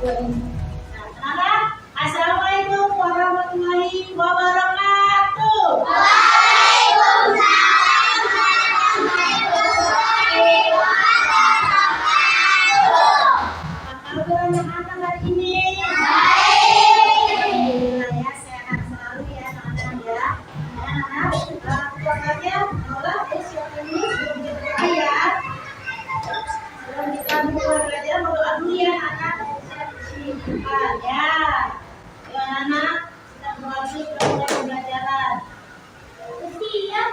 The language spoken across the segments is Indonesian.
Nah, Assalamualaikum warahmatullahi wabarakatuh. Waalaikumsalam warahmatullahi wabarakatuh. Apa kabar anak-anak hari ini? Baik. Alhamdulillah ya, sehat selalu ya anak-anak ya. Anak-anak, pokoknya olah siapa ini sebelum kita mulai ya. Sebelum kita mulai belajar, berdoa dulu ya anak-anak. Ya, anak-anak kita berdoa dulu sebelum mulai pembelajaran. Siap.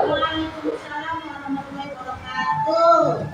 Waalaikumsalam warahmatullahi wabarakatuh.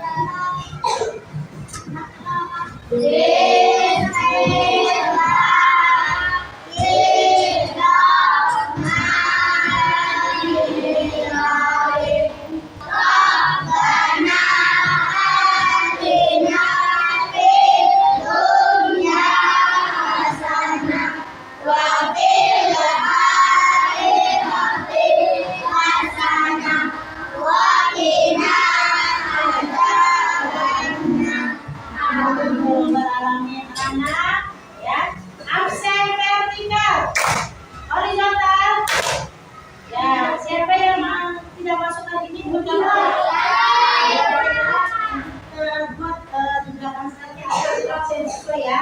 Anak ya, absen vertikal, horizontal. Ya, siapa yang tidak masuk hari ini berjamaah? Buat di belakang saja absen sesuai ya.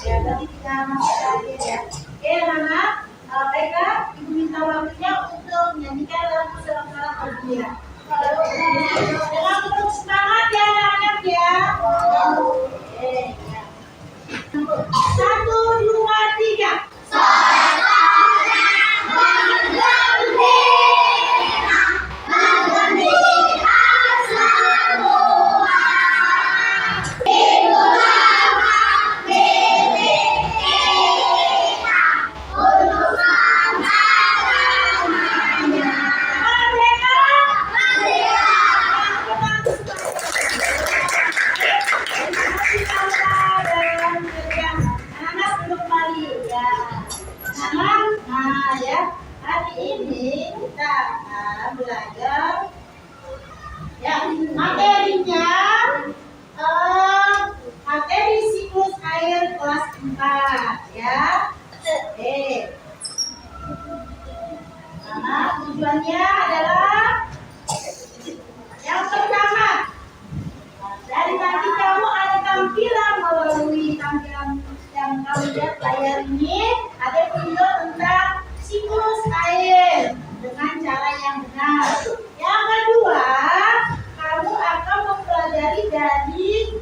Ya, berarti kita masuk lagi ya. Oke, anak, baiklah, ibu minta waktunya untuk menyanyikan lagu Salam-Salam Alhamdulillah. Dengan terus semangat ya anak-anak ya. Oke. 1, 2, 3. Anak duduk kembali ya. Nah ya, hari ini kita akan belajar ya materinya materi siklus air kelas 4 ya. Oke. Nah, tujuannya adalah yang pertama, dari tadi kamu ada tampilan melalui tampilan yang kamu lihat layar ini, ada video tentang siklus air dengan cara yang benar. Yang kedua, kamu akan mempelajari dari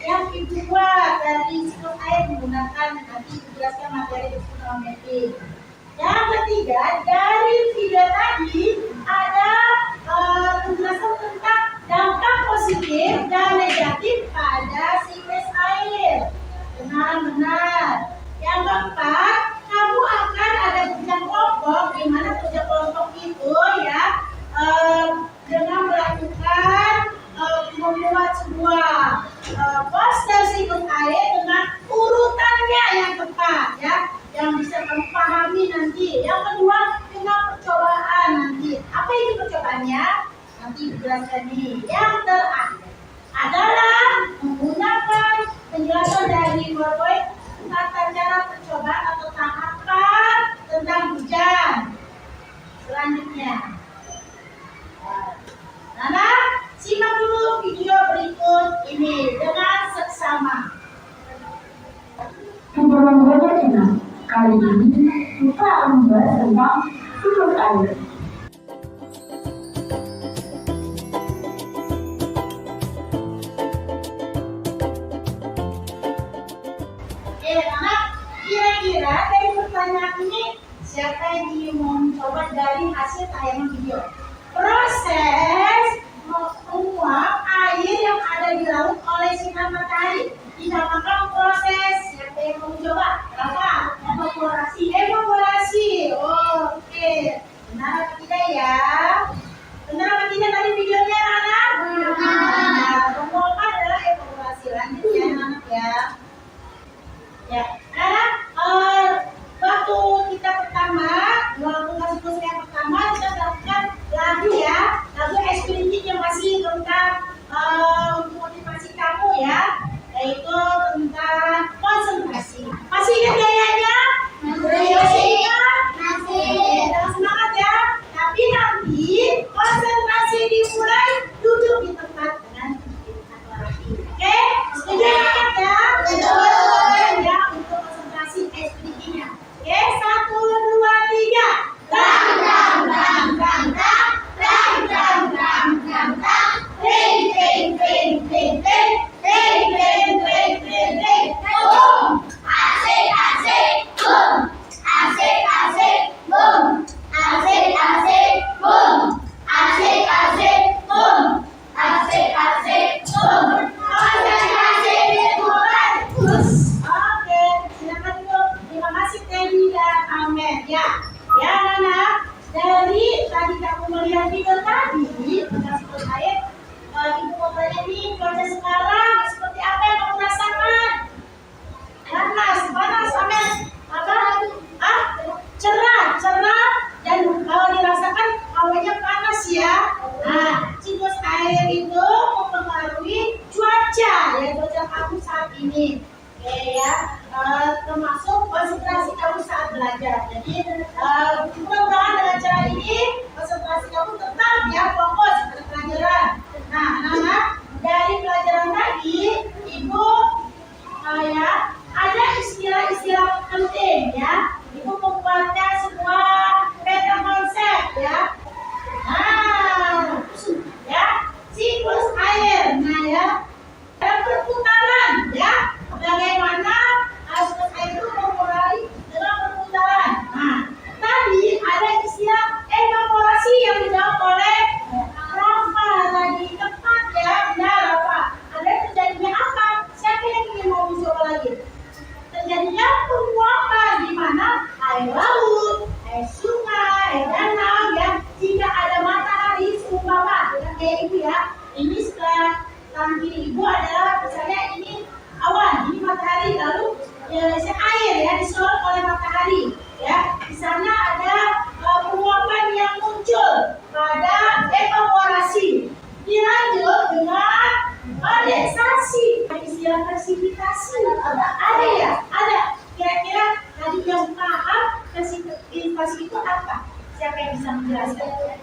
yang ibu buat dari siklus air menggunakan nanti dijelaskan materi trigonometri. Yang ketiga, dari video tadi ada penjelasan tentang dampak positif dan negatif pada siklus air. Benar-benar. Yang keempat, kamu akan ada kerja kelompok, di mana kerja kelompok itu ya dengan melakukan membuat sebuah poster siklus air dengan urutannya yang tepat ya, yang bisa kamu pahami nanti. Yang kedua, dengan percobaan nanti. Apa itu percobaannya? Nanti dijelaskan ini. Yang terakhir adalah menggunakan penjelasan dari PowerPoint tata cara percobaan atau tahapan tentang hujan. Selanjutnya, Nana, simak dulu video berikut ini dengan seksama. Sebelum belajar channel, kali ini kita akan membahas tentang siklus air. Anak, kira-kira dari pertanyaan ini siapa yang ingin mencoba dari hasil tayangan video? Proses menguap air yang ada di laut oleh sinar matahari dinamakan proses. Siapa yang mau mencoba? Apa? Evaporasi. Oke. Benar apa tidak ya? Benar apa tidak tadi videonya, anak? Nah, penguapan adalah evaporasi. Lanjut ya. anak-anak ya. Ya, waktu kita pertama, waktu masuk kursus yang pertama kita lakukan lagu ya, lagu espiritu yang masih tentang untuk motivasi kamu ya, yaitu tentang konsentrasi. Masih ingat gayanya? Masih ingat? Masih. Jangan semangat ya. Tapi nanti konsentrasi dimulai duduk di tempat dengan satu lagi. Oke? Setuju ya? Betul. Ya, untuk konsentrasi espiritunya. Oke, 1, 2, 3. Bang, bang, bang, bang, bang. Bang, bang, bang, bang, bang. Bing, bing, bing, bing, bing. Bing, bing, bing, bing, bing. Boom. Asik, asik, boom. Asik, asik, boom. Asik, asik, boom. Asik, asik, boom. Asik, asik, boom. Konsentrasi dimulai. Oke, silakan dulu. Terima kasih Teddy dan Amen ya. Ya anak-anak, dari tadi kamu melihat video tadi tentang sebut air, ibu mau tanya nih, cuaca sekarang seperti apa yang kamu rasakan? Panas, panas, Amen. Apa? Cerah, cerah, dan kalau dirasakan hawanya panas ya. Nah, siklus air itu mempengaruhi cuaca ya, cuaca kamu saat ini. Oke ya, termasuk konsentrasi kamu saat belajar. Jadi mudah-mudahan dengan cara ini konsentrasi kamu tetap ya fokus pada pelajaran. Nah, anak-anak, dari pelajaran tadi, ibu ya ada istilah-istilah penting ya. Ibu membuatnya sebuah peta konsep ya. Nah, ya siklus air. Nah ya, dalam perputaran ya. Bagaimana siklus air itu memulai dalam perputaran. Nah, tadi ada istilah evaporasi yang dijawab oleh Rafa tadi. Tepat ya, benar Rafa. Ada terjadinya apa? Siapa yang ingin mau mencoba lagi? Terjadinya penguapan di mana air laut, air sungai, air danau ya. Jika ada matahari seumpama dengan kayak ibu ya. Ini sebelah kanan kiri ibu adalah misalnya ini awan, ini matahari, lalu air ya disorot oleh matahari ya. Di sana ada penguapan yang muncul pada evaporasi. Dilanjut dengan kondensasi, istilah presipitasi. Ada ya? Ada. Kira-kira tadi yang paham presipitasi itu apa? Siapa yang bisa menjelaskan?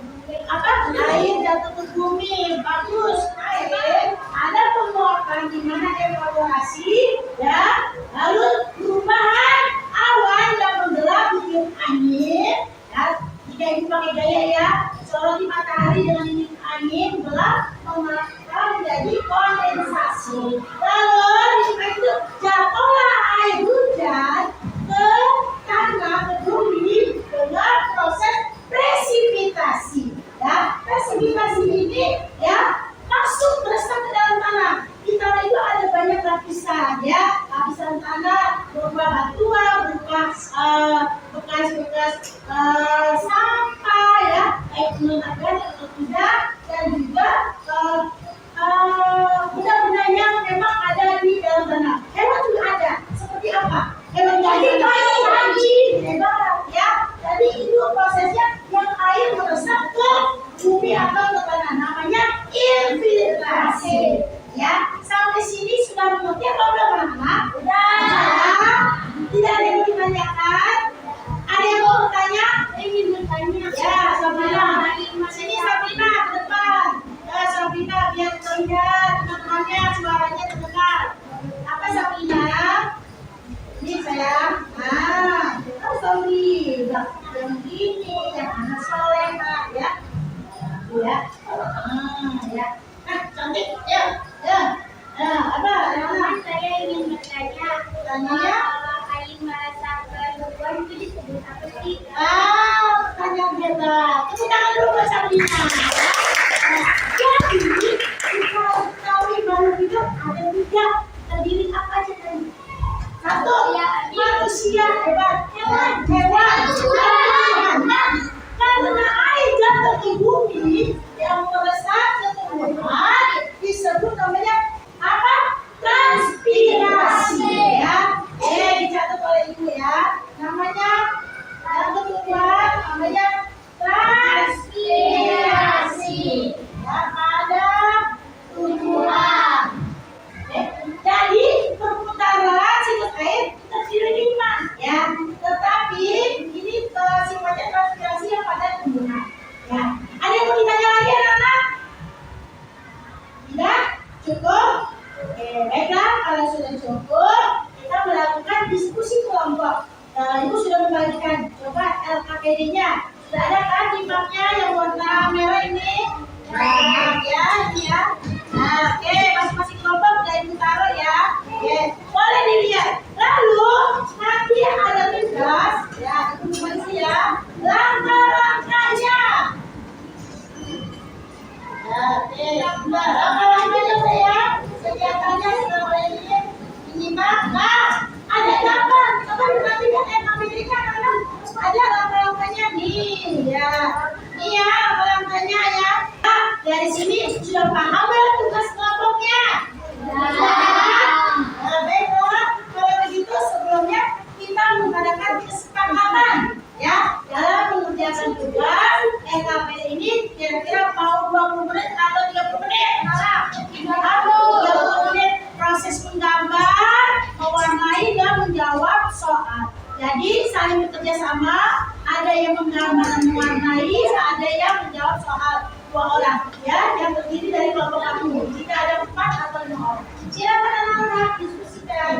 Apa? Air jatuh ke bumi. Bagus. Air ada penguapan di mana evaporasi ya. Lalu perubahan awan yang menggelap ditiup angin. Ya, jika ibu pakai gaya ya, soroti matahari dengan ditiup angin, gelap menjadi kondensasi. Lalu itu jatuhlah air hujan ke tanah, ke bumi dengan proses presipitasi. Ya, presipitasi ini ya masuk meresap ke dalam tanah. Di tanah itu ada banyak lapisan ya, lapisan tanah berupa batuan, berupa bekas-bekas sampah ya, baik mengenai atau tidak, dan juga benda-benda yang memang ada di dalam tanah. Hewan juga ada. Seperti apa? Hewan anjing, ya. Jadi itu prosesnya yang air meresap ke bumi atau ke tanah. Namanya infiltrasi. Ya. Sampai sini sudah mengerti apa belum anak-anak? Sudah. Tidak ada yang mau ditanyakan? Ada yang mau bertanya? Ingin bertanya? Ya, Sabrina. Sini Sabrina ke depan. Ya, Sabrina biar terlihat teman-temannya suaranya terdengar. Apa Sabrina? Ini sayang. Nah, oh sorry. Yang ini, yang anak soleh ya. Ya. Ya. Nah, cantik. Ya. Ya. Nah, apa? Saya ingin bertanya, Tanya. air merasakan beban itu disebut apa sih? Pertanyaan hebat. Tepuk tangan dulu buat Sabrina. Jadi, kita ketahui makhluk hidup ada 3. Terdiri apa aja tadi? 1, manusia hebat. Hewan. Karena air jatuh ke bumi yang meresap ke tumbuhan disebut namanya apa? Transpirasi. anaknya yang warna merah ini. Nah, ya, ini ya. Nah, oke, masing-masing kelompok udah ibu taruh ya. Oke, boleh dilihat. Lalu nanti ada tugas, ya, itu ya. Langkah-langkahnya. Oke, langkah-langkahnya saya. Kegiatannya sudah mulai menyimak. Nah, ada gambar. Coba diperhatikan Amerika karena ada langkah-langkahnya nih, ya. Ini ya langkah-langkahnya ya. Nah, dari sini sudah paham belum tugas kelompoknya? Nah, baiklah. Kalau begitu sebelumnya kita mengadakan kesepakatan ya dalam mengerjakan tugas LKPD ini kira-kira mau 20 menit atau 30 menit. Atau 30 menit proses menggambar, mewarnai dan menjawab soal. Jadi saling bekerja sama, ada yang menggambar dan mewarnai, ada yang menjawab soal. 2 orang ya yang terdiri dari kelompok kamu. Jika ada 4 atau 5 orang, silakan anak-anak diskusikan.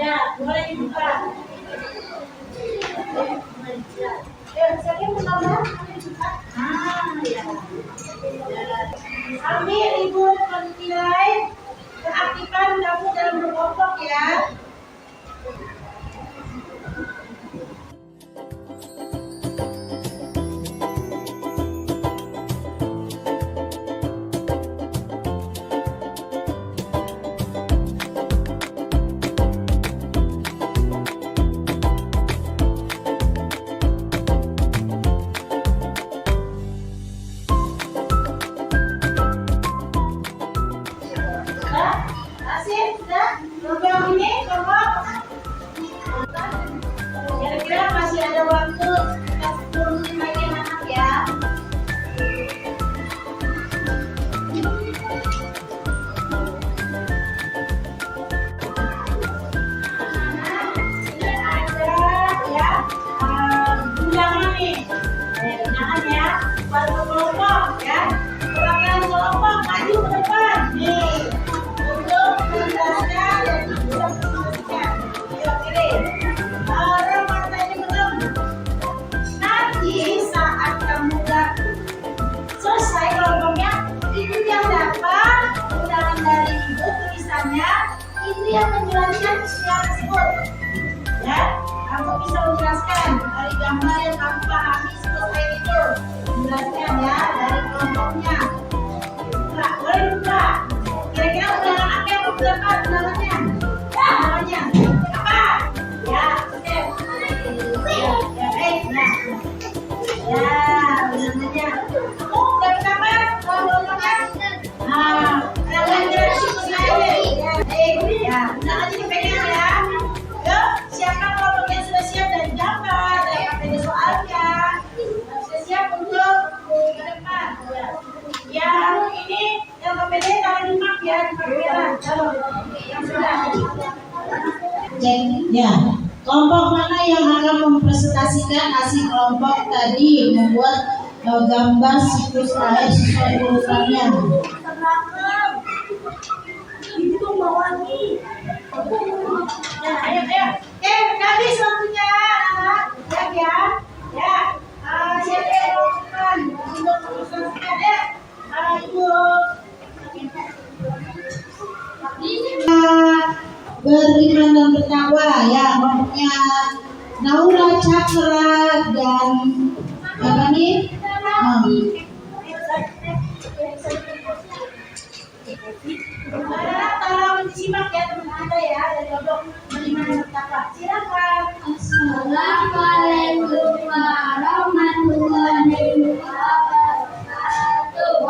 Ya, boleh dibuka. Siapa yang menambah? Ya. Sambil ibu menilai keaktifan kamu dalam berkelompok ya. Program ini kelompok kira-kira masih ada waktu 10 menit lagi anak ya. Ini ada ya undangan nih, undangan ya buat kelompok ya. Perwakilan kelompok maju ke depan nih untuk menjelaskan dan menjelaskan. Nanti saat kamu udah selesai kelompoknya, itu yang dapat undangan dari ibu tulisannya, itu yang menjelaskan istilah tersebut. Ya, kamu bisa menjelaskan dari gambar yang kamu pahami selesai itu, menjelaskan ya dari kelompoknya. Nah, boleh buka. Kira-kira undangan apa yang kamu dapat undangannya? Undangannya apa? Ya, oke. Ya, baik. Nah, ya, undangannya. Kamu dapat apa? Undangannya? Nah, undangan dari situ saya. Ya, baik. Ya, undangannya dipegang ya. Yuk, siapkan kelompok yang sudah siap dari gambar, dari APD soalnya. Sudah siap untuk ke depan. Ya. Yang ini yang APD tangan dimak ya, dimak merah. Yang sudah. Ya, kelompok mana yang akan mempresentasikan hasil kelompok tadi membuat gambar siklus air sesuai urutannya? Itu bawahi. Ya, ayo. Habis waktunya, anak. Ya. Ya. Siapa yang melakukan untuk mempresentasikan ya? Ibu. Beriman dan bertakwa ya, kelompoknya Naura Cakra dan apa nih? Tolong disimak ya teman Anda ya dari kelompok beriman dan bertakwa. Silakan. Assalamualaikum warahmatullahi wabarakatuh.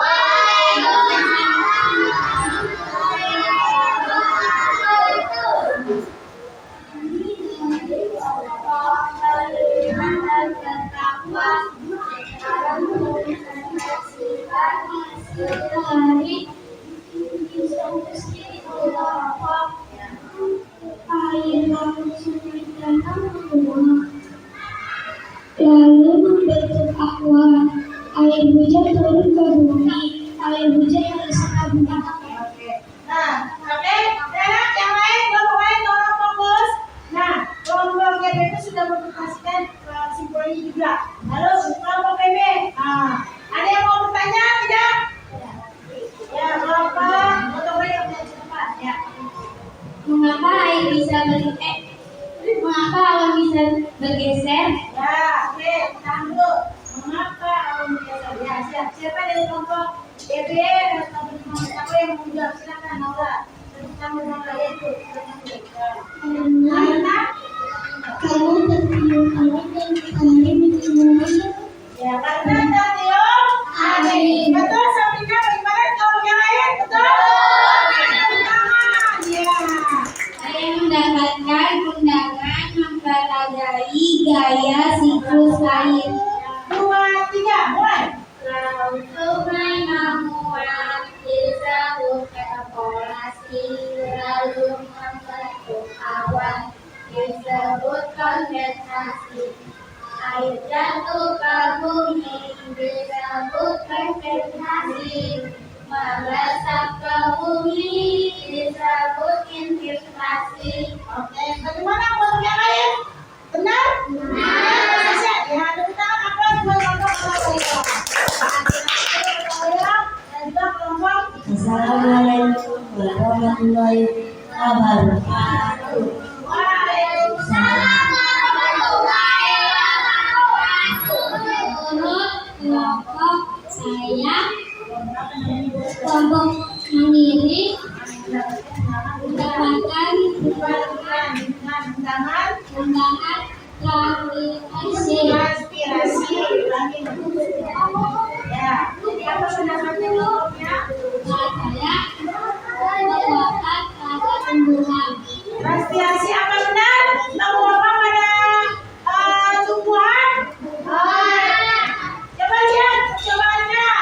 Lalu bentuk aqua. Air hujan turun ke bumi. Air hujan meresapkan bumi. Oke. Nah, oke. Nah, yang lain, kelompok lain tolong fokus. Nah, kelompok GBP sudah mempresentasikan kesimpulannya juga. Lalu kelompok PB. Nah, ada yang mau bertanya tidak? Ya, kelompok foto yang cepat. Ya. Mengapa air bisa mengapa awan bisa bergeser? Ya, oke. Tahan dulu. Mengapa awan bergeser? Ya, siap. Siapa dari kelompok PB dan kelompok siapa yang mau menjawab? Silakan, Maura. Kamu mau itu. Karena Tertiup awan dan angin menjadi ya, karena tertiup angin. Betul, Sabrina. Bagaimana kalau yang lain? Betul. Ya. Saya mendapatkan undangan mempelajari gaya siklus air. 2, 3, mulai. Sungai menguap disebut evaporasi, lalu membentuk awan disebut kondensasi. Air jatuh ke bumi disebut presipitasasi, meresap ke bumi disebut infiltrasi. Oke, bagaimana untuk yang lain? Benar? Benar. Ya, tepuk tangan apa buat kelompok dan juga kelompok. Assalamualaikum warahmatullahi wabarakatuh. Waalaikumsalam. Menurut kelompok saya, kelompok mandiri mendapatkan undangan transpirasi angin. Ya, apa pendapatnya kelompoknya? saya menguapkan pada tumbuhan. Transpirasi apa benar? Menguap pada tumbuhan? Coba lihat, coba Anda.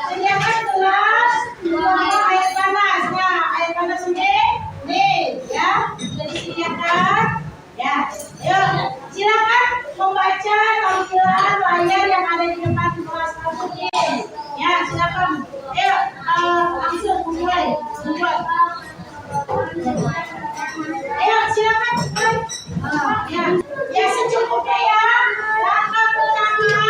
Sediakan gelas air panas. Nah, air panas ini, nih, ya, sudah disediakan. Ya, ayo, silakan membaca tampilan layar yang ada di depan kelas kamu ini. Ya, silakan. Ayo, langsung mulai membuat. Ayo, silakan. Ya, ya secukupnya ya. Langkah pertama,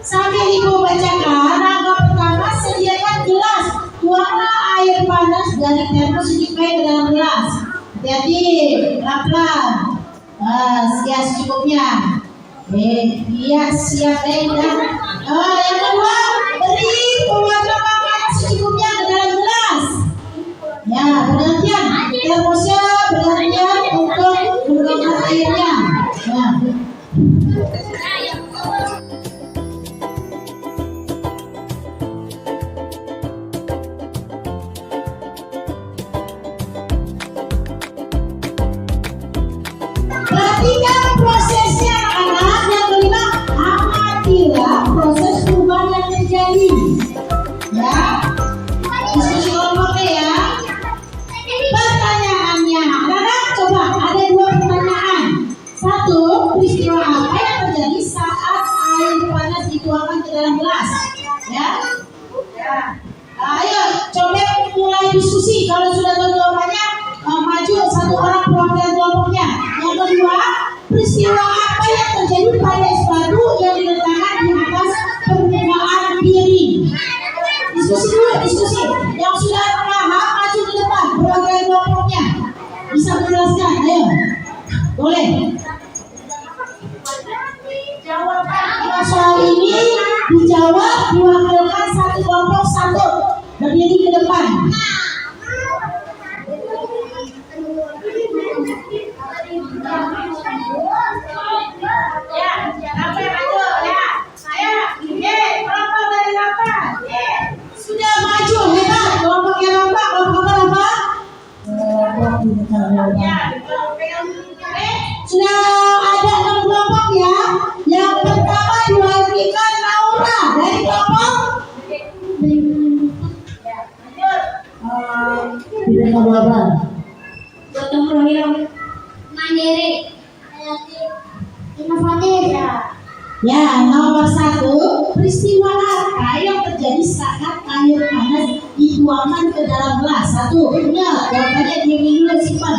sambil ibu bacakan. Langkah pertama, sediakan gelas. Tuanglah air panas dari termos dipakai ke dalam gelas. Hati-hati, pelan-pelan. Ya secukupnya. Iya siap dan yang kedua, beri pewarna makanan secukupnya ke dalam gelas. Ya, bergantian. Termosnya bergantian untuk menggunakan airnya. Ya. Perhatikan prosesnya anak-anak. Yang kelima, amatilah proses perubahan yang terjadi. Ya, diskusi kelompoknya ya. Pertanyaannya, anak-anak coba ada 2 pertanyaan. 1, peristiwa apa yang terjadi saat air panas dituangkan ke dalam gelas? Ya. Ya. Ayo, coba mulai diskusi. Kalau sudah tahu jawabannya, maju 1 orang perwakilan kelompoknya. Yang kedua, peristiwa apa yang terjadi pada es batu yang diletakkan di atas permukaan piring? Diskusi dulu, diskusi. Yang sudah paham, maju ke depan. Perwakilan kelompoknya bisa menjelaskan. Ayo, boleh. Jawaban soal ini dijawab diwakilkan 1 kelompok 1. Berdiri ke depan. Ya, apa yang maju? Ya, saya. Kelompok dari apa? Sudah maju, hebat. Kelompok yang apa? Kelompok apa? Ya, sudah ada 6 kelompok ya. Yang pertama diwakilkan Laura dari kelompok. nomor 1, peristiwa apa yang terjadi saat air panas dituangkan ke dalam gelas? 1, ingat jawabannya diambil dulu simpan.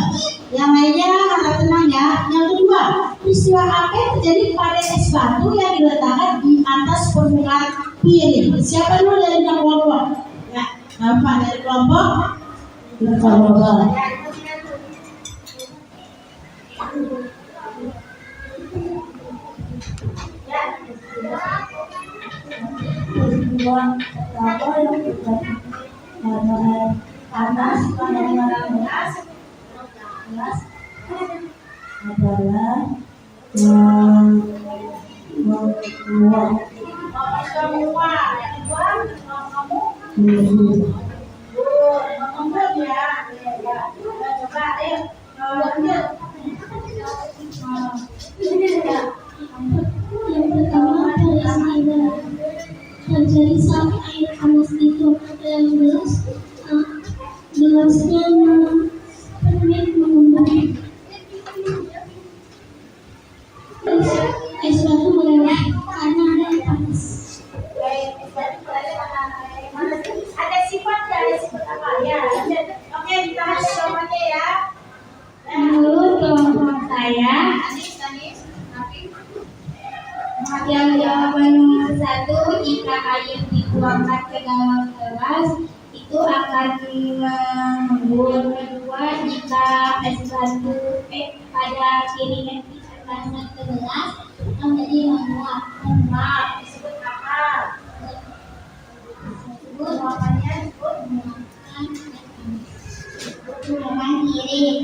Yang lainnya harap tenang ya. Yang kedua, peristiwa apa yang terjadi pada es batu yang diletakkan di atas permukaan piring? Siapa dulu dari kelompok? Ya, apa dari kelompok? Kelompok. Peristiwa pertama yang terjadi pada air panas pada gelas adalah membuat Semua yang kedua kamu membuat ya. Coba ayo lanjut. Yang pertama peristiwa terjadi saat air panas itu dalam gelas, gelasnya mengembang, es batu meleleh karena ada air panas. Ada sifat dari sifat apa ya? Oke, ditahan jawabannya ya. Menurut kelompok saya, yang jawaban nomor 1, jika air dituangkan ke dalam gelas itu akan mengembun. Kedua, jika es batu pada piring yang dituangkan ke gelas akan menjadi menguap. Disebut apa? Disebut jawabannya disebut Menggunakan piring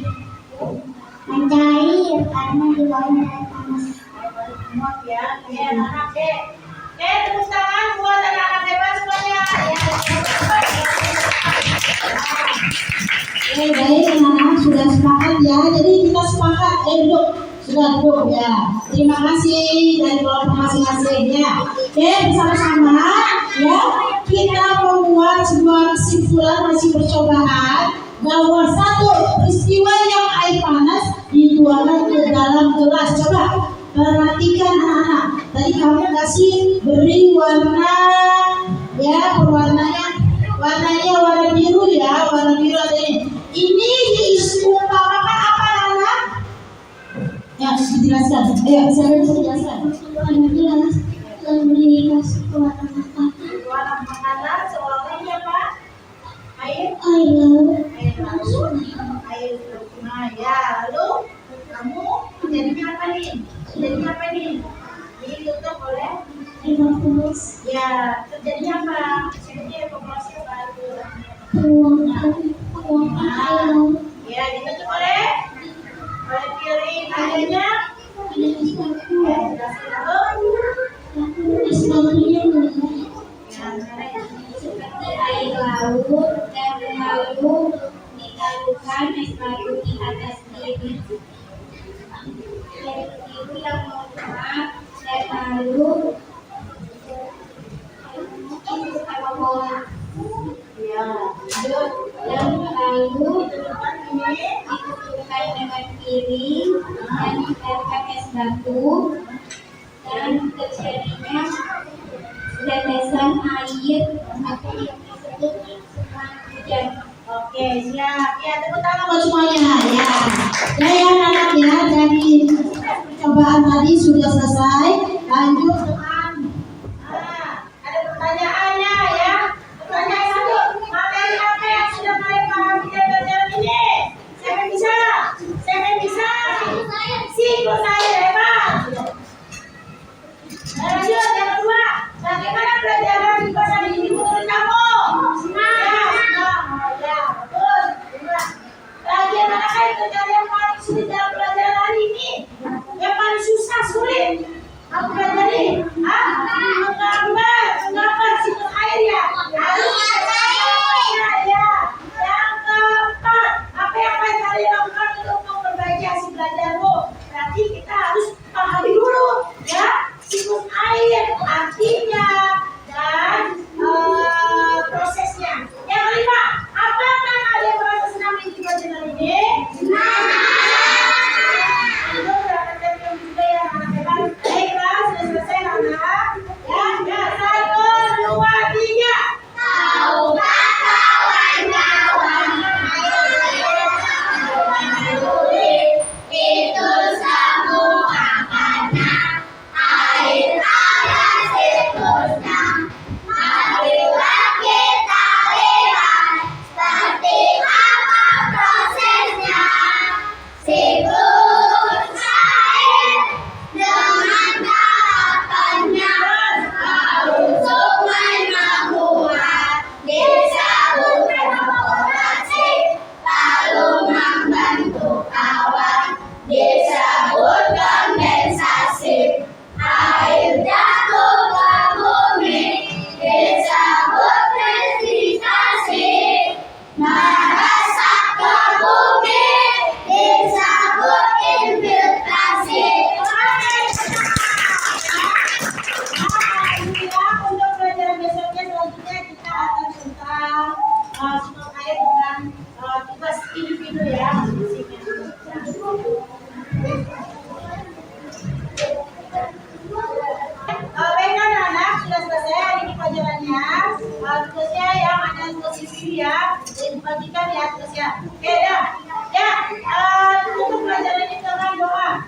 mencair karena di bawahnya air panas. Maaf ya. Oke, anak tepuk tangan buat anak-anak hebat semuanya. Ya. Baik, anak-anak sudah sepakat ya. Jadi kita sepakat, duduk. Sudah duduk ya. Terima kasih dari kelompok masing-masing ya. Oke, bersama-sama ya kita membuat sebuah kesimpulan hasil percobaan bahwa 1, peristiwa yang air panas dituangkan ke dalam gelas. Coba perhatikan anak-anak. Tadi kamu kasih beri warna ya, warnanya warna biru ya, warna biru ini. Ini diumpamakan apa anak? Ya, dijelaskan. Ayo, saya bisa jelaskan. Warna gelas memberi kasih warna makanan. Warna makanan seolah-olah apa? Air Laut. Air nah ya, lalu kamu jadinya apa nih? Jadinya apa nih? Ditutup oleh Air panas. ya, terjadinya apa? Sebenarnya evakuasi apa itu? Tuangkan air laut. Ya, ditutup oleh piring airnya. Ada es batu. Lalu Es batunya meleleh ya, seperti air laut dan lalu ditaruhkan es batu di atas piring. Air biru yang menguap dan lalu ya, lanjut. dan lalu Ini ditutupkan dengan piring dan ditempelkan es batu dan terjadinya tetesan air atau yang disebut hujan. oke, siap. Ya, tepuk tangan buat semuanya ya. Ya, anak ya, dari percobaan tadi sudah selesai. Lanjut dengan ada pertanyaannya ya. Pertanyaan 1, materi apa yang sudah kalian pahami dari pelajaran ini? Siapa yang bisa? Siapa yang bisa? Siklus air, hebat. Lanjut yang kedua, bagaimana pelajaran di pasal ini menurut kamu? Ya, betul. Bagian manakah yang terjadi yang paling sulit dalam pelajaran hari ini? Yang paling susah, sulit? Aku pelajari? Menggambar siklus air ya. Harus ya. Yang keempat, apa yang akan kalian lakukan untuk memperbaiki hasil belajarmu? Berarti kita harus pahami dulu ya siklus air, artinya dan prosesnya. Yang kelima, apakah kalian merasa senang mengikuti pelajaran ini? Itu berangkat dari juga ya anak hebat. Baiklah, sudah selesai anak. kalian posisi ya, dan dibagikan ya terus ya. Oke ya, ya. Untuk pelajaran ini dengan doa.